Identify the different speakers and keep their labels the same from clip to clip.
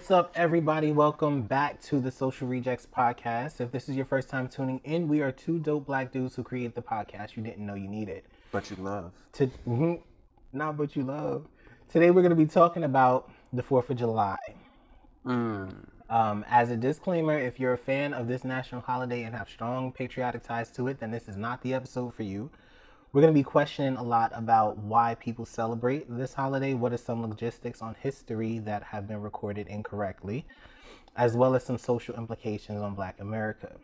Speaker 1: What's up, everybody? Welcome back to the Social Rejectz podcast. If this is your first time tuning in, we are two dope black dudes who create the podcast you didn't know you needed.
Speaker 2: But you love.
Speaker 1: Not but you love. Today we're going to be talking about the 4th of July. As a disclaimer, if you're a fan of this national holiday and have strong patriotic ties to it, then this is not the episode for you. We're going to be questioning a lot about why people celebrate this holiday, what are some logistics on history that have been recorded incorrectly, as well as some social implications on Black America.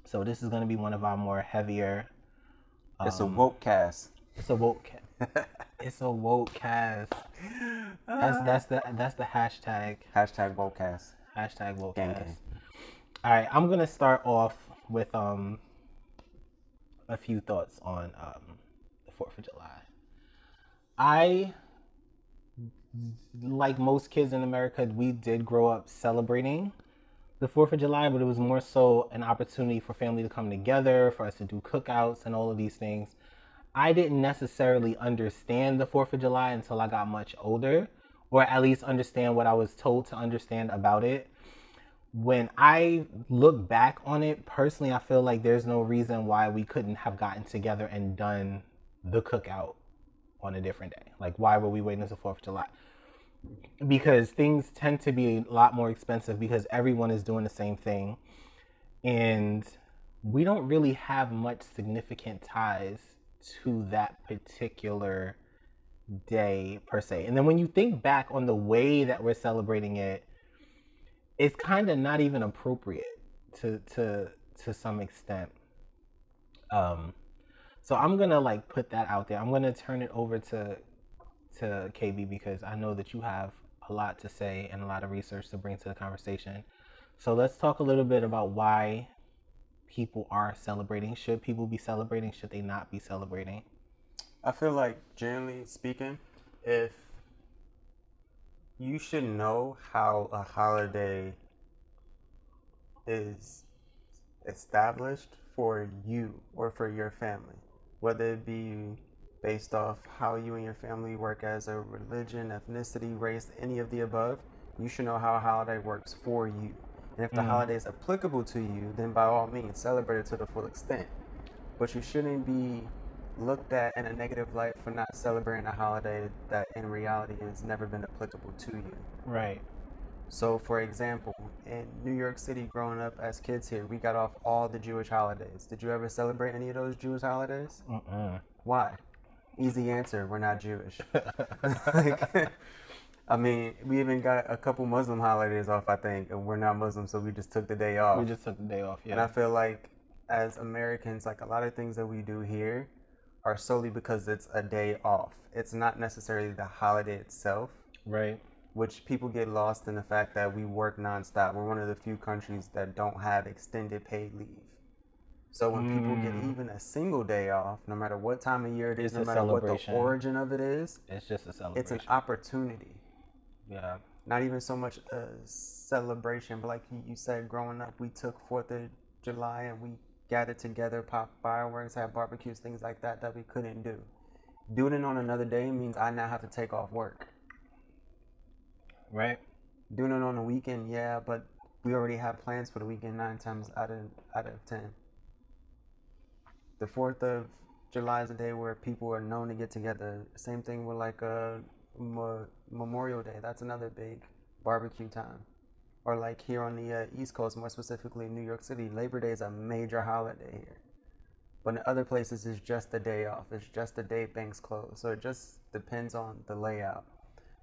Speaker 1: So this is going to be one of our more heavier...
Speaker 2: It's a woke cast.
Speaker 1: It's a woke cast. It's a woke cast. That's the hashtag.
Speaker 2: Hashtag woke cast.
Speaker 1: Hashtag woke
Speaker 2: Gang,
Speaker 1: cast.
Speaker 2: gang.
Speaker 1: All right, I'm going to start off with... a few thoughts on the 4th of July. I, like most kids in America, we did grow up celebrating the 4th of July, but it was more so an opportunity for family to come together, for us to do cookouts and all of these things. I didn't necessarily understand the 4th of July until I got much older, or at least understand what I was told to understand about it. When I look back on it, personally, I feel like there's no reason why we couldn't have gotten together and done the cookout on a different day. Like, why were we waiting until 4th of July? Because things tend to be a lot more expensive because everyone is doing the same thing. And we don't really have much significant ties to that particular day, per se. And then when you think back on the way that we're celebrating it, it's kind of not even appropriate to some extent. So I'm gonna like put that out there. I'm gonna turn it over to KB because I know that you have a lot to say and a lot of research to bring to the conversation. So let's talk a little bit about why people are celebrating. Should people be celebrating? Should they not be celebrating?
Speaker 2: I feel like, generally speaking, if you should know how a holiday is established for you or for your family, whether it be based off how you and your family work as a religion, ethnicity, race, any of the above. You should know how a holiday works for you. And if the holiday is applicable to you, then by all means, celebrate it to the full extent. But you shouldn't be looked at in a negative light for not celebrating a holiday that in reality has never been applicable to you.
Speaker 1: Right.
Speaker 2: So, for example, in New York City, growing up as kids here, we got off all the Jewish holidays. Did you ever celebrate any of those Jewish holidays? Why? Easy answer, we're not Jewish. I mean, we even got a couple Muslim holidays off, I think, and we're not Muslim, so we just took the day off.
Speaker 1: We just took the day off, yeah.
Speaker 2: And I feel like as Americans, like a lot of things that we do here are solely because it's a day off. It's not necessarily the holiday itself.
Speaker 1: Right.
Speaker 2: Which people get lost in the fact that we work nonstop. We're one of the few countries that don't have extended paid leave. So when people get even a single day off, no matter what time of year it is, no matter what the origin of it is,
Speaker 1: it's just a celebration.
Speaker 2: It's an opportunity.
Speaker 1: Yeah.
Speaker 2: Not even so much a celebration, but like you said, growing up, we took 4th of July and we gathered together, popped fireworks, had barbecues, things like that we couldn't do. Doing it on another day means I now have to take off work.
Speaker 1: Right.
Speaker 2: Doing it on a weekend, yeah, but we already have plans for the weekend 9 times out of 10. The 4th of July is a day where people are known to get together. Same thing with like Memorial Day. That's another big barbecue time. Or like here on the East Coast, more specifically New York City, Labor Day is a major holiday here. But in other places, it's just a day off. It's just a day banks close. So it just depends on the layout.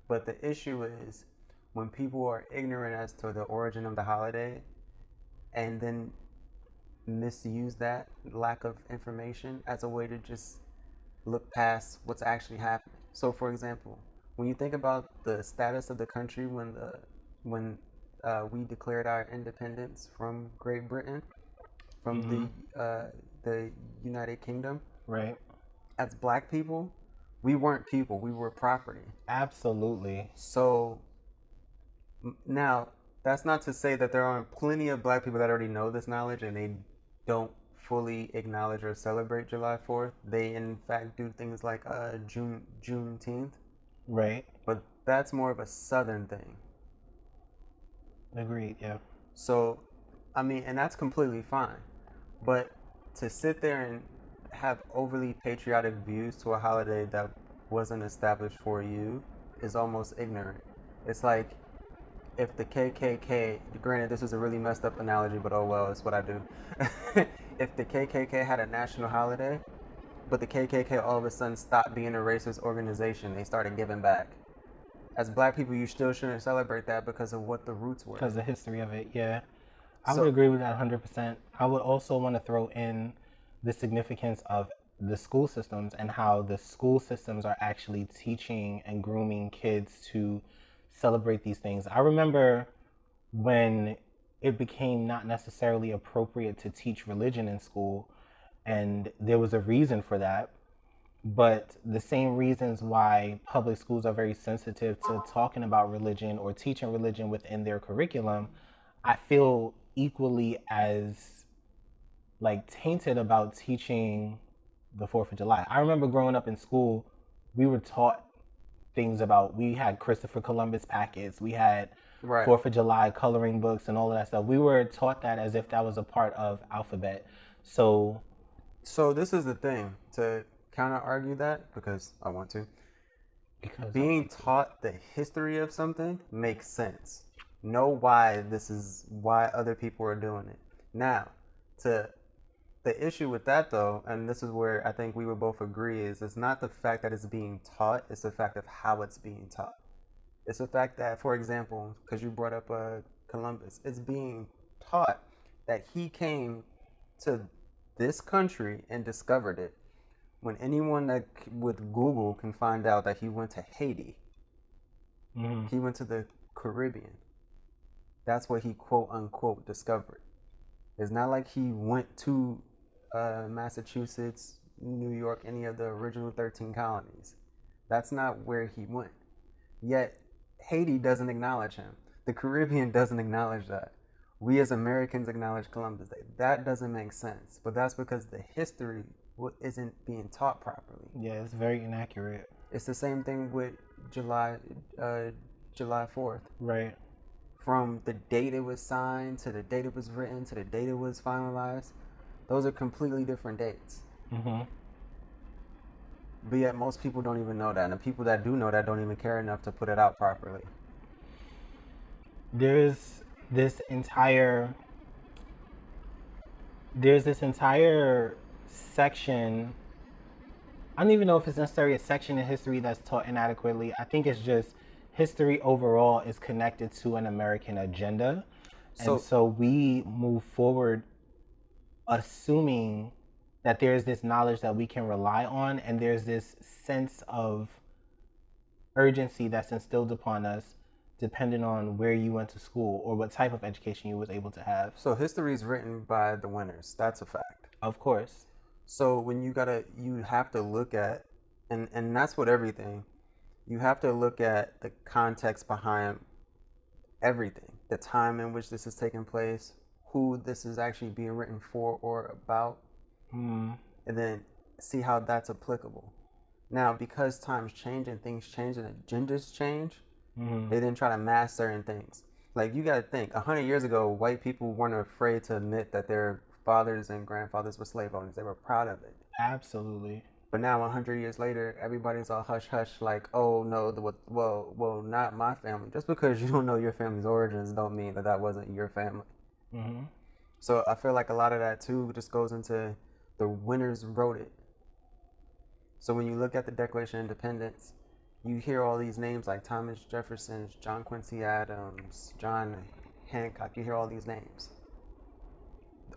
Speaker 2: But the issue is when people are ignorant as to the origin of the holiday and then misuse that lack of information as a way to just look past what's actually happening. So for example, when you think about the status of the country when we declared our independence from Great Britain, from the United Kingdom,
Speaker 1: right?
Speaker 2: As Black people, we weren't people, we were property.
Speaker 1: Absolutely.
Speaker 2: So now, that's not to say that there aren't plenty of Black people that already know this knowledge and they don't fully acknowledge or celebrate July 4th. They in fact do things like Juneteenth.
Speaker 1: Right.
Speaker 2: But that's more of a Southern thing.
Speaker 1: Agreed. Yeah.
Speaker 2: So, I mean, and that's completely fine. But to sit there and have overly patriotic views to a holiday that wasn't established for you is almost ignorant. It's like if the KKK, granted, this is a really messed up analogy, but oh well, it's what I do. If the KKK had a national holiday, but the KKK all of a sudden stopped being a racist organization, they started giving back. As black people, you still shouldn't celebrate that because of what the roots were.
Speaker 1: Because the history of it. Yeah. I would
Speaker 2: So,
Speaker 1: agree with that 100%. I would also want to throw in the significance of the school systems and how the school systems are actually teaching and grooming kids to celebrate these things. I remember when it became not necessarily appropriate to teach religion in school, and there was a reason for that. But the same reasons why public schools are very sensitive to talking about religion or teaching religion within their curriculum, I feel equally as like tainted about teaching the 4th of July. I remember growing up in school, we were taught things about, we had Christopher Columbus packets, we had
Speaker 2: right.
Speaker 1: 4th of July coloring books and all of that stuff. We were taught that as if that was a part of alphabet. So
Speaker 2: So this is the thing to counter argue that because I want to.
Speaker 1: because
Speaker 2: Being taught the history of something makes sense. Know why this is why other people are doing it. Now, to the issue with that though, and this is where I think we would both agree, is it's not the fact that it's being taught, it's the fact of how it's being taught. It's the fact that, for example, because you brought up Columbus, it's being taught that he came to this country and discovered it. When anyone that with Google can find out that he went to Haiti, he went to the Caribbean. That's what he quote unquote discovered. It's not like he went to Massachusetts, New York, any of the original 13 colonies. That's not where he went. Yet Haiti doesn't acknowledge him. The Caribbean doesn't acknowledge that. We as Americans acknowledge Columbus Day. That doesn't make sense. But that's because the history isn't being taught properly.
Speaker 1: yeah, it's very inaccurate.
Speaker 2: It's the same thing with July 4th.
Speaker 1: Right.
Speaker 2: From the date it was signed to the date it was written to the date it was finalized, those are completely different dates. But yet most people don't even know that, and the people that do know that don't even care enough to put it out properly.
Speaker 1: There's this entire section. I don't even know if it's necessarily a section in history that's taught inadequately. I think it's just history overall is connected to an American agenda. And so we move forward assuming that there's this knowledge that we can rely on, and there's this sense of urgency that's instilled upon us depending on where you went to school or what type of education you was able to have.
Speaker 2: So history is written by the winners. That's a fact.
Speaker 1: Of course.
Speaker 2: So when you have to look at, and that's what everything, you have to look at the context behind everything, the time in which this is taking place, who this is actually being written for or about, and then see how that's applicable. Now, because times change and things change and agendas change, they then try to mask certain things. Like, you got to think, 100 years ago, white people weren't afraid to admit that their fathers and grandfathers were slave owners. They were proud of it.
Speaker 1: Absolutely.
Speaker 2: But now, 100 years later, everybody's all hush hush, like, oh no, well, not my family. Just because you don't know your family's origins, don't mean that that wasn't your family. So I feel like a lot of that too just goes into the winners wrote it. So when you look at the Declaration of Independence, you hear all these names like Thomas Jefferson, John Quincy Adams, John Hancock. You hear all these names.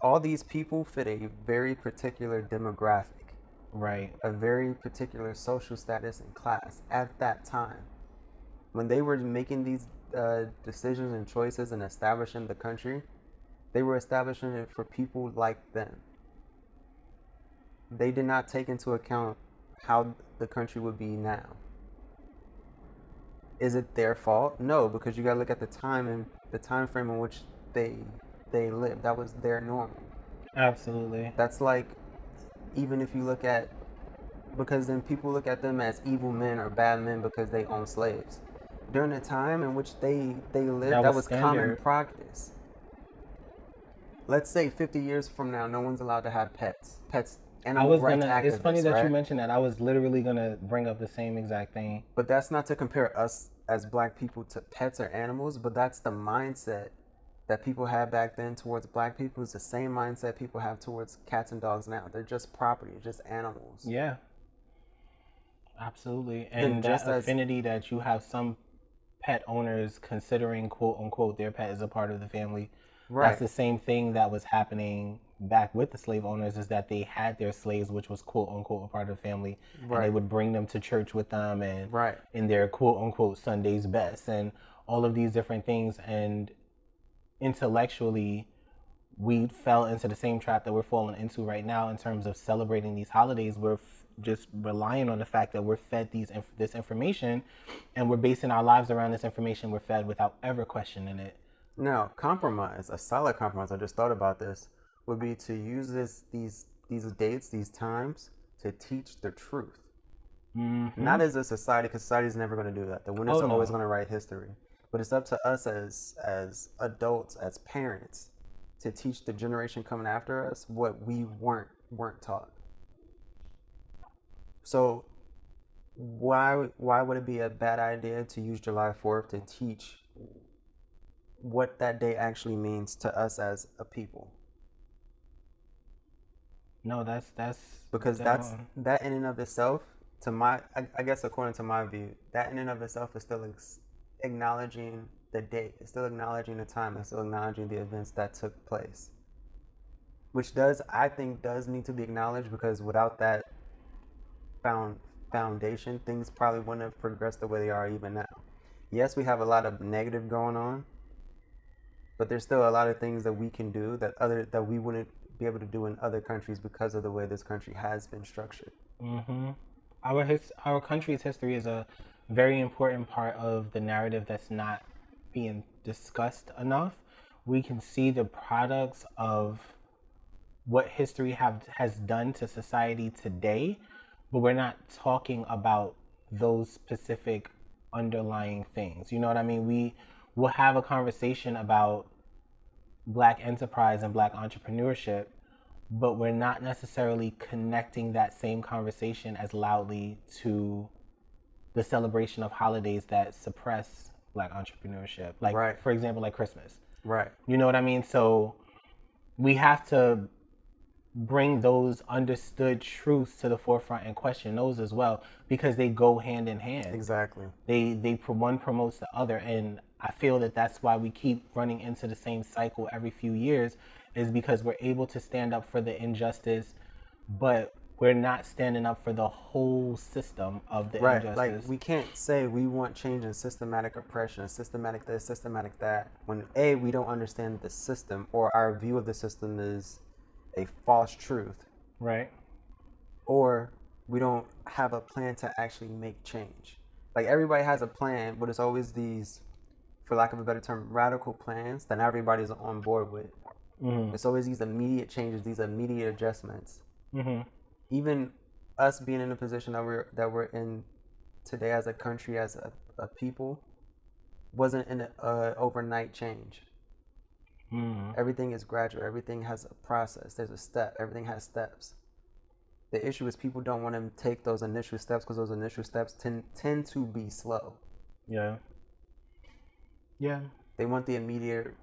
Speaker 2: All these people fit a very particular demographic.
Speaker 1: Right.
Speaker 2: A very particular social status and class at that time. When they were making these decisions and choices and establishing the country, they were establishing it for people like them. They did not take into account how the country would be now. Is it their fault? No, because you gotta look at the time and the time frame in which they lived. That was their norm.
Speaker 1: Absolutely.
Speaker 2: That's like, even if you look at, because then people look at them as evil men or bad men because they own slaves. during the time in which they lived,
Speaker 1: That
Speaker 2: that
Speaker 1: was
Speaker 2: was common
Speaker 1: standard.
Speaker 2: practice. Let's say 50 years from now, no one's allowed to have pets,
Speaker 1: I
Speaker 2: animal
Speaker 1: was
Speaker 2: rights
Speaker 1: gonna. It's funny
Speaker 2: activists,
Speaker 1: that you
Speaker 2: right?
Speaker 1: mentioned that. I was literally gonna bring up the same exact thing.
Speaker 2: But that's not to compare us as black people to pets or animals, but that's the mindset that people had back then towards black people is the same mindset people have towards cats and dogs now. They're just property, just animals.
Speaker 1: Yeah, absolutely.
Speaker 2: Then
Speaker 1: And that
Speaker 2: just as
Speaker 1: affinity that you have some pet owners considering quote unquote their pet is a part of the family. That's
Speaker 2: right,
Speaker 1: the same thing that was happening back with the slave owners, is that they had their slaves, which was quote unquote a part of the family, and they
Speaker 2: right,
Speaker 1: would bring them to church with them and
Speaker 2: right,
Speaker 1: in their quote unquote Sunday's best and all of these different things. And intellectually, we fell into the same trap that we're falling into right now in terms of celebrating these holidays. We're just relying on the fact that we're fed this information, and we're basing our lives around this information we're fed without ever questioning it.
Speaker 2: Now, compromise, a solid compromise, I just thought about this, would be to use these dates, these times, to teach the truth. Not as a society, because society is never going to do that. The winners
Speaker 1: Oh
Speaker 2: are always
Speaker 1: no.
Speaker 2: going to write history. But it's up to us as adults, as parents, to teach the generation coming after us what we weren't taught. So why would it be a bad idea to use July 4th to teach what that day actually means to us as a people?
Speaker 1: No, that's
Speaker 2: Because that's
Speaker 1: down.
Speaker 2: that in and of itself, to my I guess according to my view, that in and of itself is still acknowledging the date, it's still acknowledging the time, it's still acknowledging the events that took place, which does I think does need to be acknowledged, because without that found foundation, things probably wouldn't have progressed the way they are even now. Yes, we have a lot of negative going on, but there's still a lot of things that we can do that we wouldn't be able to do in other countries because of the way this country has been structured.
Speaker 1: Our country's history is a very important part of the narrative that's not being discussed enough. We can see the products of what history has done to society today, but we're not talking about those specific underlying things. You know what I mean? We will have a conversation about black enterprise and black entrepreneurship, but we're not necessarily connecting that same conversation as loudly to the celebration of holidays that suppress black entrepreneurship. Like,
Speaker 2: Right,
Speaker 1: for example, like Christmas.
Speaker 2: right,
Speaker 1: You know what I mean? So we have to bring those understood truths to the forefront and question those as well, because they go hand in hand.
Speaker 2: exactly.
Speaker 1: They one promotes the other, and I feel that that's why we keep running into the same cycle every few years, is because we're able to stand up for the injustice, but we're not standing up for the whole system of the
Speaker 2: Right, like
Speaker 1: injustice.
Speaker 2: we can't say we want change in systematic oppression, systematic this, systematic that, when A, we don't understand the system, or our view of the system is a false truth,
Speaker 1: Right.
Speaker 2: or we don't have a plan to actually make change. Like everybody has a plan, but it's always these, for lack of a better term, radical plans that not everybody's on board with. It's always these immediate changes, these immediate adjustments. Even us being in a position that we're in today as a country, as a people, wasn't an overnight change. Everything is gradual. Everything has a process. There's a step. Everything has steps. The issue is people don't want to take those initial steps, because those initial steps tend to be slow.
Speaker 1: Yeah. Yeah.
Speaker 2: They want the immediate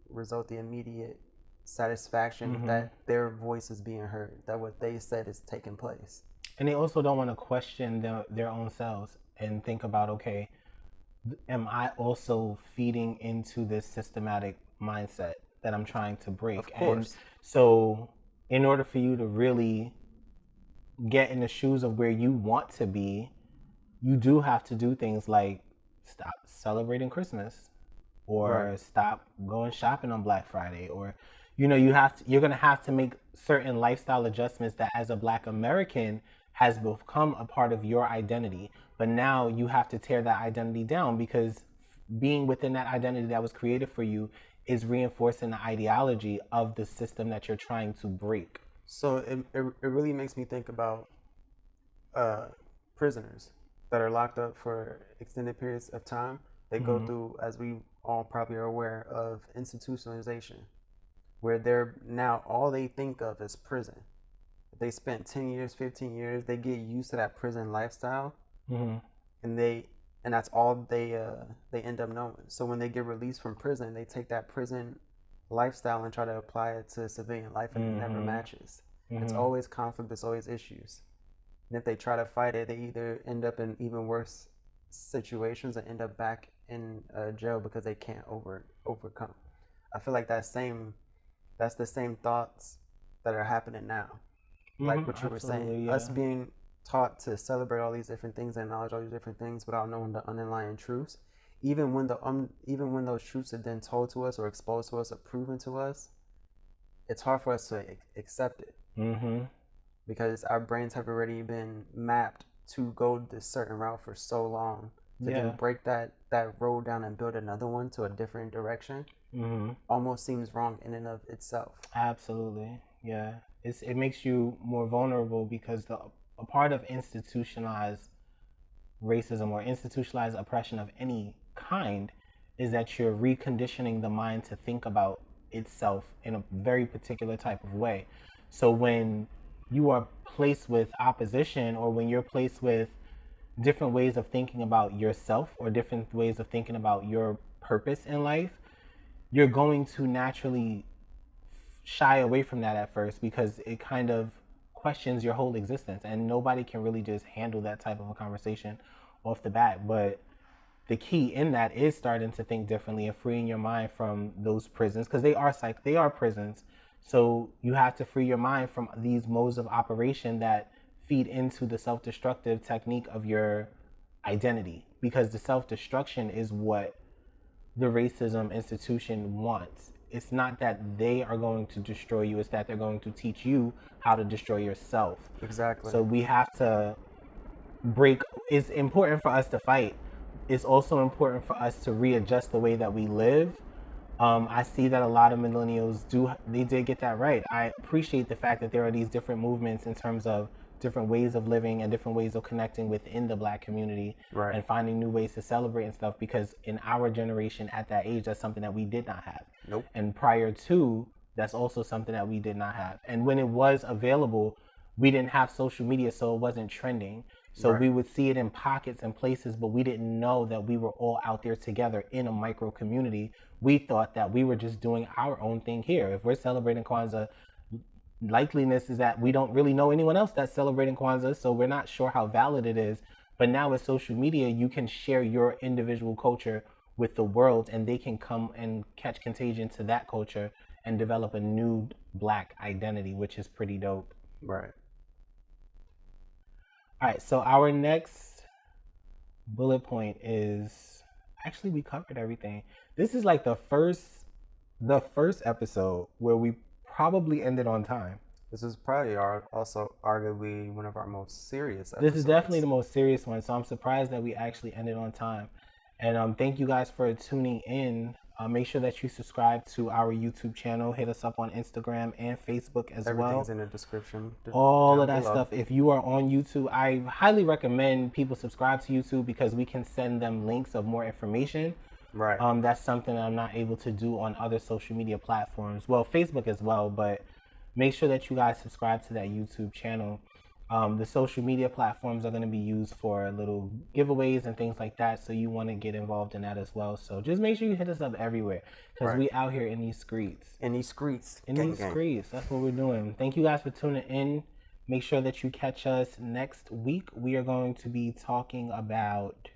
Speaker 2: result, the immediate satisfaction that their voice is being heard, that what they said is taking place.
Speaker 1: And they also don't want to question their own selves and think about, okay, am I also feeding into this systematic mindset that I'm trying to break?
Speaker 2: Of
Speaker 1: And
Speaker 2: course.
Speaker 1: so, in order for you to really get in the shoes of where you want to be, you do have to do things like stop celebrating Christmas,
Speaker 2: Right.
Speaker 1: or stop going shopping on Black Friday, or you're going to have to make certain lifestyle adjustments that as a black American has become a part of your identity. But now you have to tear that identity down, because being within that identity that was created for you is reinforcing the ideology of the system that you're trying to break.
Speaker 2: So it really makes me think about prisoners. that are locked up for extended periods of time, they go through, as we all probably are aware of, institutionalization, where they're now all they think of is prison. If they spent 10 years, 15 years, they get used to that prison lifestyle, and that's all they end up knowing. So when they get released from prison, they take that prison lifestyle and try to apply it to civilian life, and it never matches. It's always conflict, there's always issues. And if they try to fight it, they either end up in even worse situations and end up back in jail because they can't overcome. I feel like that's the same thoughts that are happening now. Like what you were saying, us being taught to celebrate all these different things and acknowledge all these different things without knowing the underlying truths. Even when those truths are then told to us or exposed to us or proven to us, it's hard for us to accept it. Because our brains have already been mapped to go this certain route for so long. To then break that road down and build another one to a different direction almost seems wrong in and of itself.
Speaker 1: Absolutely. Yeah. It makes you more vulnerable because a part of institutionalized racism or institutionalized oppression of any kind is that you're reconditioning the mind to think about itself in a very particular type of way. So when you are placed with opposition, or when you're placed with different ways of thinking about yourself or different ways of thinking about your purpose in life, you're going to naturally shy away from that at first because it kind of questions your whole existence, and nobody can really just handle that type of a conversation off the bat. But the key in that is starting to think differently and freeing your mind from those prisons, because they are prisons. So you have to free your mind from these modes of operation that feed into the self-destructive technique of your identity, because the self-destruction is what the racism institution wants. It's not that they are going to destroy you, it's that they're going to teach you how to destroy yourself.
Speaker 2: Exactly.
Speaker 1: So we have to break. It's important for us to fight. It's also important for us to readjust the way that we live. I see that a lot of millennials did get that right. I appreciate the fact that there are these different movements in terms of different ways of living and different ways of connecting within the Black community, and finding new ways to celebrate and stuff, because in our generation at that age, that's something that we did not have. And prior to, that's also something that we did not have. And when it was available, we didn't have social media, so it wasn't trending. So we would see it in pockets and places, but we didn't know that we were all out there together in a micro community. We thought that we were just doing our own thing here. If we're celebrating Kwanzaa, likeliness is that we don't really know anyone else that's celebrating Kwanzaa, so we're not sure how valid it is. But now with social media, you can share your individual culture with the world, and they can come and catch contagion to that culture and develop a new Black identity, which is pretty dope.
Speaker 2: Right.
Speaker 1: All right, so our next bullet point is, actually we covered everything. This is like the first episode where we probably ended on time.
Speaker 2: This is probably also arguably one of our most serious episodes.
Speaker 1: This is definitely the most serious one, so I'm surprised that we actually ended on time. And thank you guys for tuning in. Make sure that you subscribe to our YouTube channel. Hit us up on Instagram and Facebook as well.
Speaker 2: Everything's in the description.
Speaker 1: All of that stuff. If you are on YouTube, I highly recommend people subscribe to YouTube, because we can send them links of more information.
Speaker 2: Right.
Speaker 1: That's something that I'm not able to do on other social media platforms. Well, Facebook as well, but make sure that you guys subscribe to that YouTube channel. The social media platforms are going to be used for little giveaways and things like that, so you want to get involved in that as well. So just make sure you hit us up everywhere, because we out here in these streets. That's what we're doing. Thank you guys for tuning in. Make sure that you catch us next week. We are going to be talking about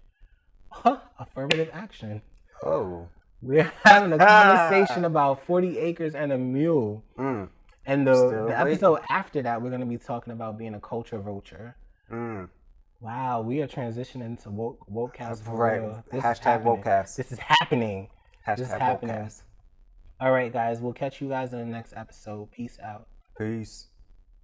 Speaker 1: affirmative action.
Speaker 2: Oh.
Speaker 1: We're having a conversation about 40 acres and a mule. And the episode after that, we're going to be talking about being a culture vulture. Wow, we are transitioning to wokecast for real.
Speaker 2: Hashtag wokecast.
Speaker 1: This is happening.
Speaker 2: Hashtag wokecast.
Speaker 1: All right, guys. We'll catch you guys in the next episode. Peace out.
Speaker 2: Peace.